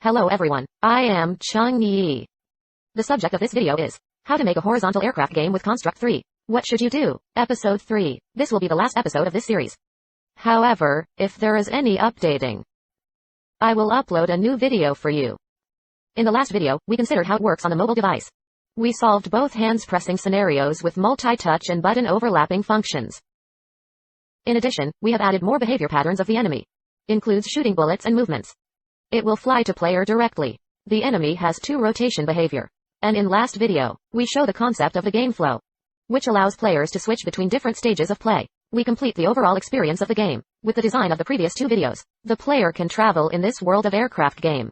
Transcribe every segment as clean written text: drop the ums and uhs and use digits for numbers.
Hello everyone, I am Chung Yi. The subject of this video is how to make a horizontal aircraft game with Construct 3. What should you do? Episode 3. This will be the last episode of this series. However, if there is any updating, I will upload a new video for you. In the last video, we considered how it works on the mobile device. We solved both hands pressing scenarios with multi-touch and button overlapping functions. In addition, we have added more behavior patterns of the enemy. Includes shooting bullets and movements. It will fly to player directly. The enemy has 2 rotation behavior. And in last video, we show the concept of the game flow, which allows players to switch between different stages of play. We complete the overall experience of the game with the design of the previous 2 videos. The player can travel in this world of aircraft game.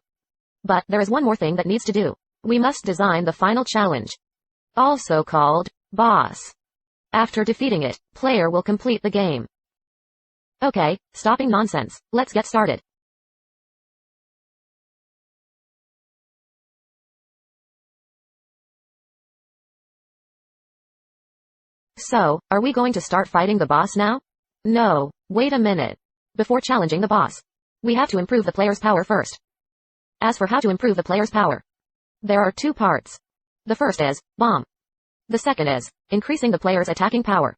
But there is one more thing that needs to do. We must design the final challenge, also called boss. After defeating it, player will complete the game. Okay, stopping nonsense. Let's get started. So, are we going to start fighting the boss now? No, wait a minute. Before challenging the boss, we have to improve the player's power first. As for how to improve the player's power, there are 2 parts. The first is bomb. The second is increasing the player's attacking power.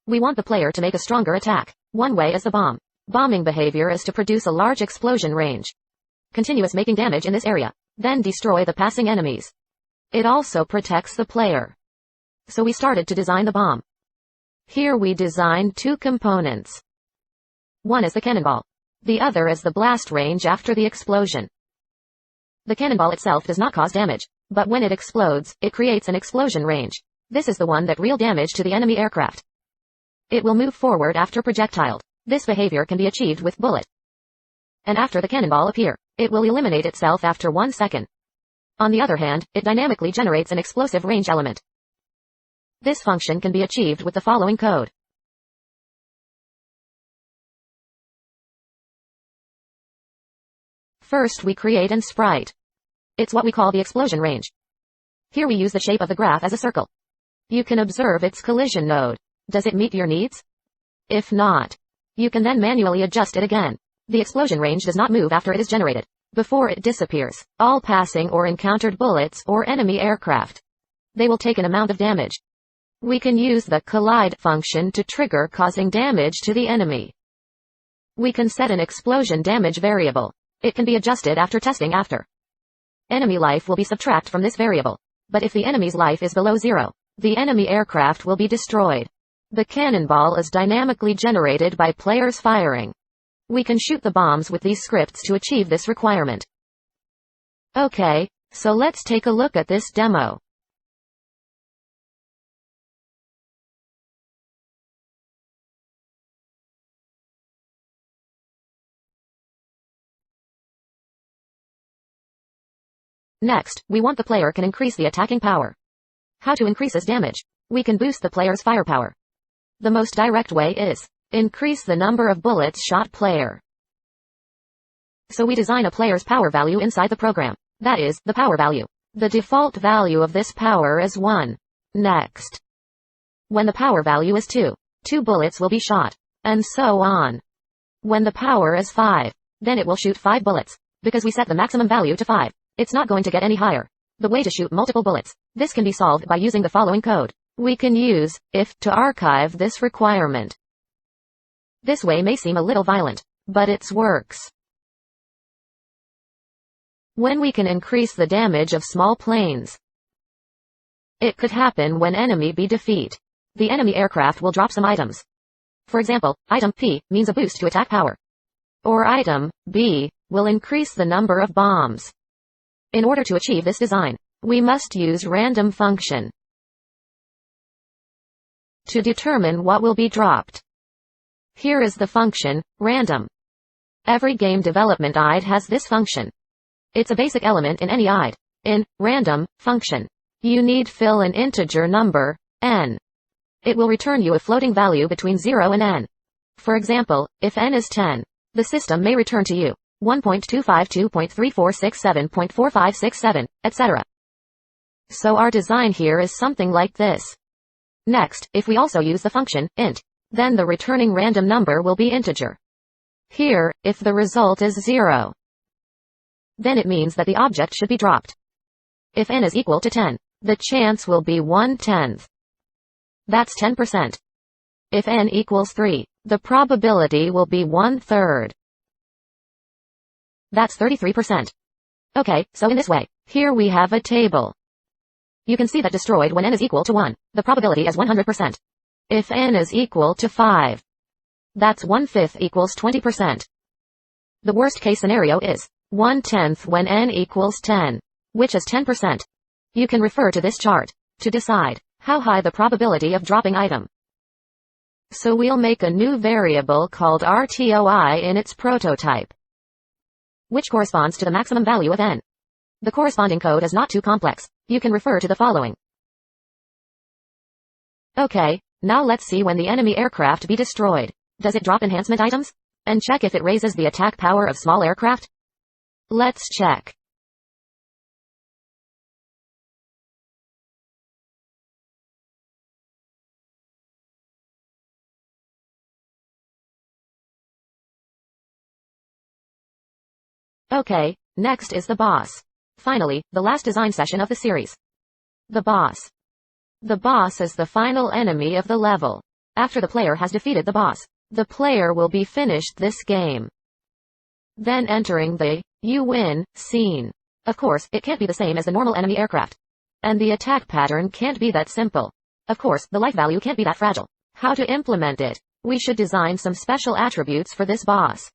We want the player to make a stronger attack. One way is the bomb. Bombing behavior is to produce a large explosion range, continuous making damage in this area, then destroy the passing enemies. It also protects the player. So we started to design the bomb. Here we designed 2 components. One is the cannonball. The other is the blast range after the explosion. The cannonball itself does not cause damage, but when it explodes, it creates an explosion range. This is the one that real damage to the enemy aircraft. It will move forward after projectiled. This behavior can be achieved with bullet. And after the cannonball appear, it will eliminate itself after 1 second. On the other hand, it dynamically generates an explosive range element. This function can be achieved with the following code. First we create an sprite. It's what we call the explosion range. Here we use the shape of the graph as a circle. You can observe its collision node. Does it meet your needs? If not, you can then manually adjust it again. The explosion range does not move after it is generated. Before it disappears, all passing or encountered bullets or enemy aircraft, they will take an amount of damage. We can use the collide function to trigger causing damage to the enemy. We can set an explosion damage variable. It can be adjusted after testing after. Enemy life will be subtracted from this variable. But if the enemy's life is below 0, the enemy aircraft will be destroyed. The cannonball is dynamically generated by players firing. We can shoot the bombs with these scripts to achieve this requirement. Okay, so let's take a look at this demo. Next, we want the player can increase the attacking power. How to increase this damage? We can boost the player's firepower. The most direct way is increase the number of bullets shot player. So we design a player's power value inside the program. That is, the power value. The default value of this power is 1. Next, when the power value is 2, 2 bullets will be shot. And so on. When the power is 5, then it will shoot 5 bullets. Because we set the maximum value to 5. It's not going to get any higher. The way to shoot multiple bullets. This can be solved by using the following code. We can use if to archive this requirement. This way may seem a little violent, but it works. When we can increase the damage of small planes. It could happen when enemy B defeat. The enemy aircraft will drop some items. For example, item P means a boost to attack power. Or item B will increase the number of bombs. In order to achieve this design, we must use random function to determine what will be dropped. Here is the function, random. Every game development IDE has this function. It's a basic element in any IDE. In random function, you need fill an integer number, n. It will return you a floating value between 0 and n. For example, if n is 10, the system may return to you 1.252.3467.4567, etc. So our design here is something like this. Next, if we also use the function int, then the returning random number will be integer. Here, if the result is 0, then it means that the object should be dropped. If n is equal to 10, the chance will be 1/10. That's 10%. If n equals 3, the probability will be 1/3. That's 33%. Okay, so in this way, here we have a table. You can see that destroyed when n is equal to 1, the probability is 100%. If n is equal to 5, that's 1/5 equals 20%. The worst case scenario is 1/10 when n equals 10, which is 10%. You can refer to this chart to decide how high the probability of dropping item. So we'll make a new variable called RTOI in its prototype, which corresponds to the maximum value of n. The corresponding code is not too complex. You can refer to the following. Okay, now let's see when the enemy aircraft be destroyed. Does it drop enhancement items? And check if it raises the attack power of small aircraft? Let's check. Okay, next is the boss. Finally, the last design session of the series. The boss. The boss is the final enemy of the level. After the player has defeated the boss, the player will be finished this game. Then entering the "you win" scene. Of course, it can't be the same as the normal enemy aircraft. And the attack pattern can't be that simple. Of course, the life value can't be that fragile. How to implement it? We should design some special attributes for this boss.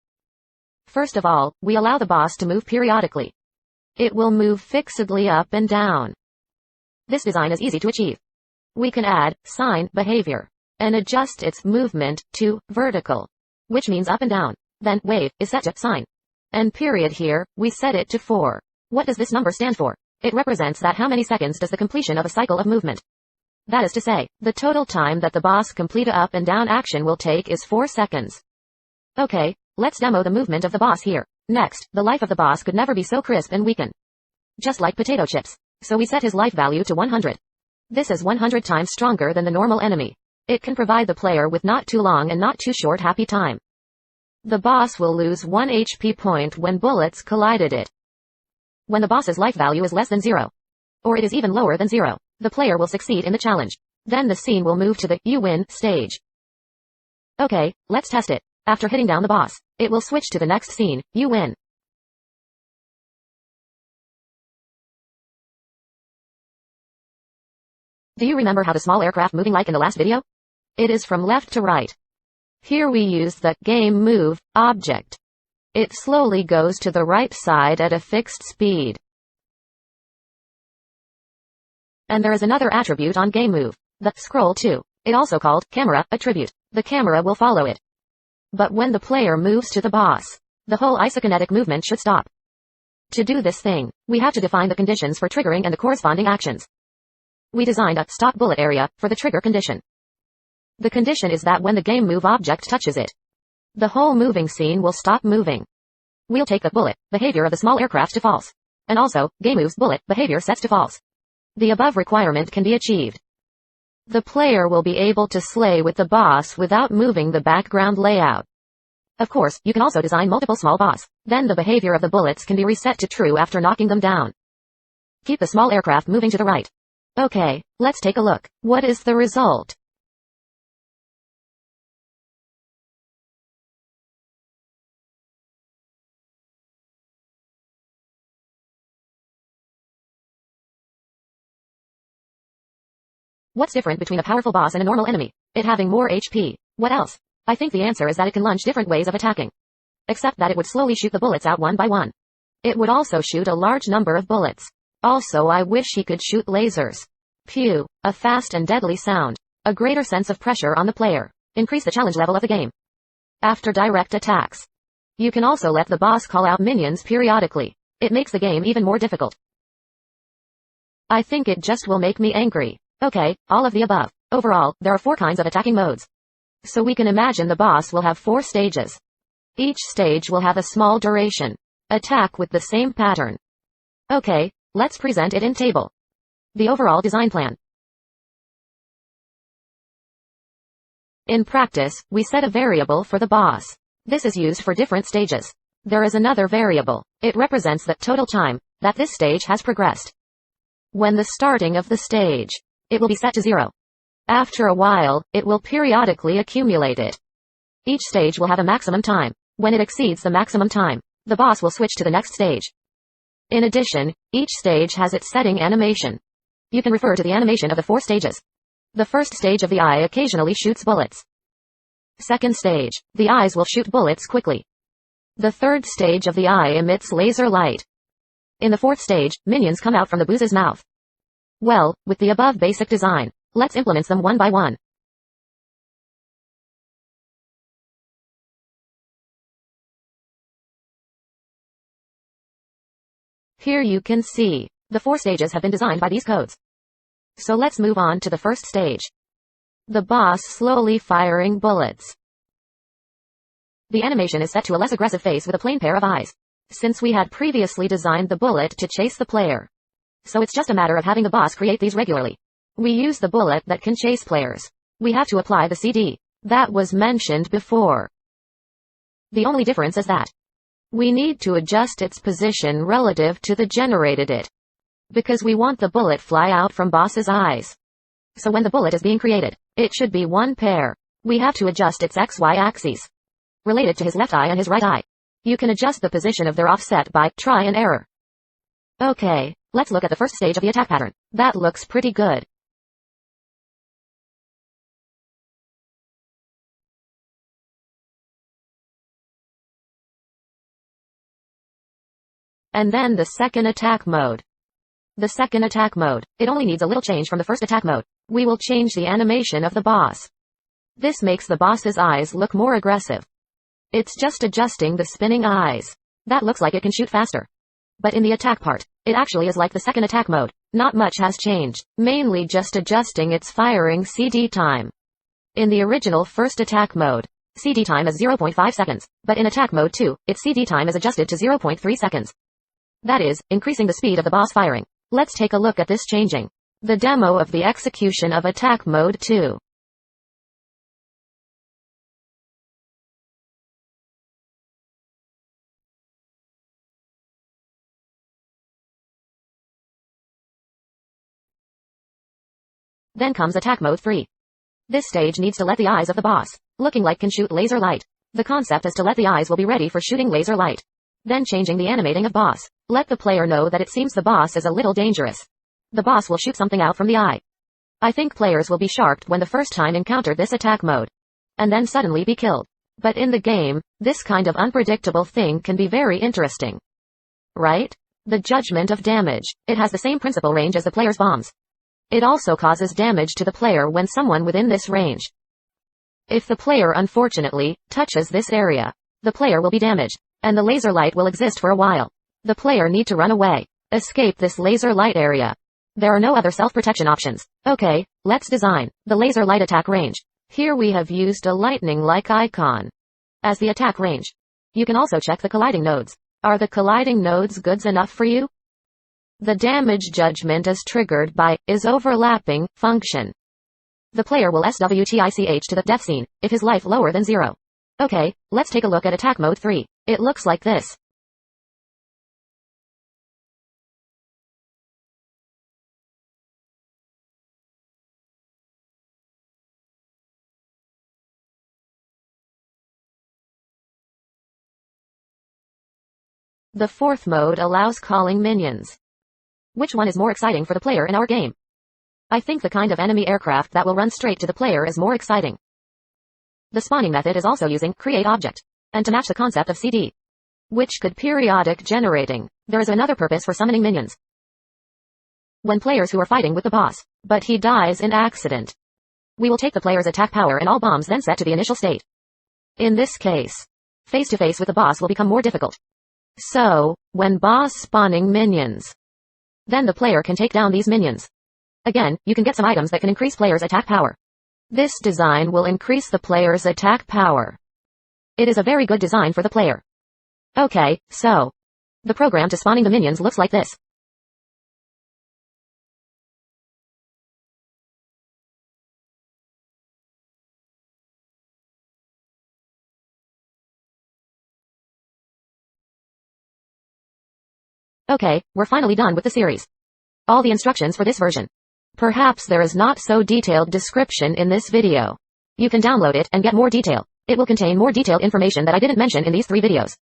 First of all, we allow the boss to move periodically. It will move fixedly up and down. This design is easy to achieve. We can add sign behavior and adjust its movement to vertical, which means up and down. Then wave is set to sign. And period here, we set it to 4. What does this number stand for? It represents that how many seconds does the completion of a cycle of movement. That is to say, the total time that the boss complete a up and down action will take is 4 seconds. Okay, let's demo the movement of the boss here. Next, the life of the boss could never be so crisp and weaken. Just like potato chips. So we set his life value to 100. This is 100 times stronger than the normal enemy. It can provide the player with not too long and not too short happy time. The boss will lose 1 HP point when bullets collided it. When the boss's life value is less than 0, or it is even lower than 0, the player will succeed in the challenge. Then the scene will move to the "you win" stage. Okay, let's test it. After hitting down the boss, it will switch to the next scene, "you win." Do you remember how the small aircraft moving like in the last video? It is from left to right. Here we use the game move object. It slowly goes to the right side at a fixed speed. And there is another attribute on game move, the scroll to, it also called camera attribute. The camera will follow it. But when the player moves to the boss, the whole isokinetic movement should stop. To do this thing, we have to define the conditions for triggering and the corresponding actions. We designed a stop bullet area for the trigger condition. The condition is that when the game move object touches it, the whole moving scene will stop moving. We'll take the bullet behavior of the small aircraft to false. And also, game move's bullet behavior sets to false. The above requirement can be achieved. The player will be able to slay with the boss without moving the background layout. Of course, you can also design multiple small boss. Then the behavior of the bullets can be reset to true after knocking them down. Keep the small aircraft moving to the right. Okay, let's take a look. What is the result? What's different between a powerful boss and a normal enemy? It having more HP. What else? I think the answer is that it can launch different ways of attacking. Except that it would slowly shoot the bullets out one by one. It would also shoot a large number of bullets. Also, I wish he could shoot lasers. Pew, a fast and deadly sound. A greater sense of pressure on the player. Increase the challenge level of the game. After direct attacks, you can also let the boss call out minions periodically. It makes the game even more difficult. I think it just will make me angry. Okay, all of the above. Overall, there are 4 kinds of attacking modes. So we can imagine the boss will have 4 stages. Each stage will have a small duration. Attack with the same pattern. Okay, let's present it in table. The overall design plan. In practice, we set a variable for the boss. This is used for different stages. There is another variable. It represents the total time that this stage has progressed. When the starting of the stage, it will be set to 0. After a while, it will periodically accumulate it. Each stage will have a maximum time. When it exceeds the maximum time, the boss will switch to the next stage. In addition, each stage has its setting animation. You can refer to the animation of the 4 stages. The first stage of the eye occasionally shoots bullets. Second stage, the eyes will shoot bullets quickly. The third stage of the eye emits laser light. In the fourth stage, minions come out from the boss's mouth. Well, with the above basic design, let's implement them one by one. Here you can see, the 4 stages have been designed by these codes. So let's move on to the first stage. The boss slowly firing bullets. The animation is set to a less aggressive face with a plain pair of eyes. Since we had previously designed the bullet to chase the player, so it's just a matter of having the boss create these regularly. We use the bullet that can chase players. We have to apply the CD that was mentioned before. The only difference is that we need to adjust its position relative to the generated it, because we want the bullet fly out from boss's eyes. So when the bullet is being created, it should be one pair. We have to adjust its XY axes related to his left eye and his right eye. You can adjust the position of their offset by try and error. Okay, let's look at the first stage of the attack pattern. That looks pretty good. And then the second attack mode. The second attack mode, it only needs a little change from the first attack mode. We will change the animation of the boss. This makes the boss's eyes look more aggressive. It's just adjusting the spinning eyes. That looks like it can shoot faster. But in the attack part, it actually is like the second attack mode. Not much has changed, mainly just adjusting its firing CD time. In the original first attack mode, CD time is 0.5 seconds, but in attack mode 2, its CD time is adjusted to 0.3 seconds. That is, increasing the speed of the boss firing. Let's take a look at this changing. The demo of the execution of attack mode 2. Then comes attack mode 3. This stage needs to let the eyes of the boss, looking like can shoot laser light. The concept is to let the eyes will be ready for shooting laser light. Then changing the animating of boss. Let the player know that it seems the boss is a little dangerous. The boss will shoot something out from the eye. I think players will be shocked when the first time encounter this attack mode, and then suddenly be killed. But in the game, this kind of unpredictable thing can be very interesting. Right? The judgment of damage. It has the same principle range as the player's bombs. It also causes damage to the player when someone within this range. If the player unfortunately touches this area, the player will be damaged, and the laser light will exist for a while. The player need to run away, escape this laser light area. There are no other self-protection options. Okay, let's design the laser light attack range. Here we have used a lightning-like icon as the attack range. You can also check the colliding nodes. Are the colliding nodes good enough for you? The damage judgment is triggered by is overlapping function. The player will SWTICH to the death scene if his life lower than 0. Okay, let's take a look at attack mode 3. It looks like this. The fourth mode allows calling minions. Which one is more exciting for the player in our game? I think the kind of enemy aircraft that will run straight to the player is more exciting. The spawning method is also using create object, and to match the concept of CD, which could periodic generating. There is another purpose for summoning minions. When players who are fighting with the boss, but he dies in accident, we will take the player's attack power and all bombs then set to the initial state. In this case, face-to-face with the boss will become more difficult. So, when boss spawning minions, then the player can take down these minions. Again, you can get some items that can increase player's attack power. This design will increase the player's attack power. It is a very good design for the player. Okay, so the program to spawning the minions looks like this. Okay, we're finally done with the series. All the instructions for this version. Perhaps there is not so detailed description in this video. You can download it and get more detail. It will contain more detailed information that I didn't mention in these 3 videos.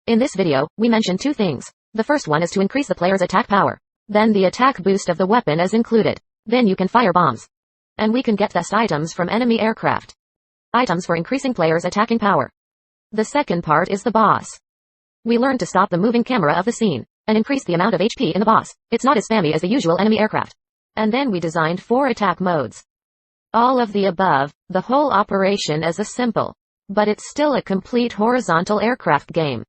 In this video, we mentioned 2 things. The first one is to increase the player's attack power. Then the attack boost of the weapon is included. Then you can fire bombs. And we can get best items from enemy aircraft. Items for increasing players' attacking power. The second part is the boss. We learned to stop the moving camera of the scene, and increase the amount of HP in the boss. It's not as spammy as the usual enemy aircraft. And then we designed 4 attack modes. All of the above, the whole operation is a simple, but it's still a complete horizontal aircraft game.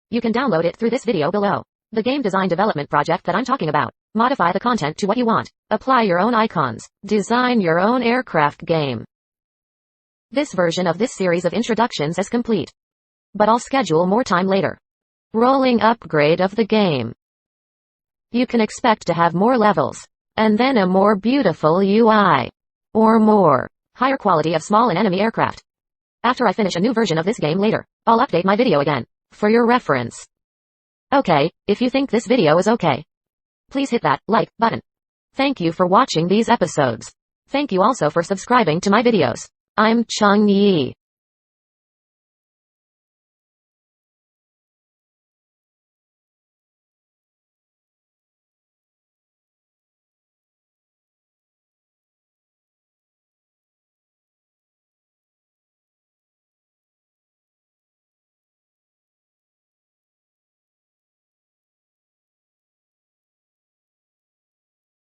You can download it through this video below. The game design development project that I'm talking about. Modify the content to what you want. Apply your own icons. Design your own aircraft game. This version of this series of introductions is complete. But I'll schedule more time later. Rolling upgrade of the game. You can expect to have more levels, and then a more beautiful UI. Or more higher quality of small and enemy aircraft. After I finish a new version of this game later, I'll update my video again, for your reference. Okay, if you think this video is okay, please hit that like button. Thank you for watching these episodes. Thank you also for subscribing to my videos. I'm Chung Yi.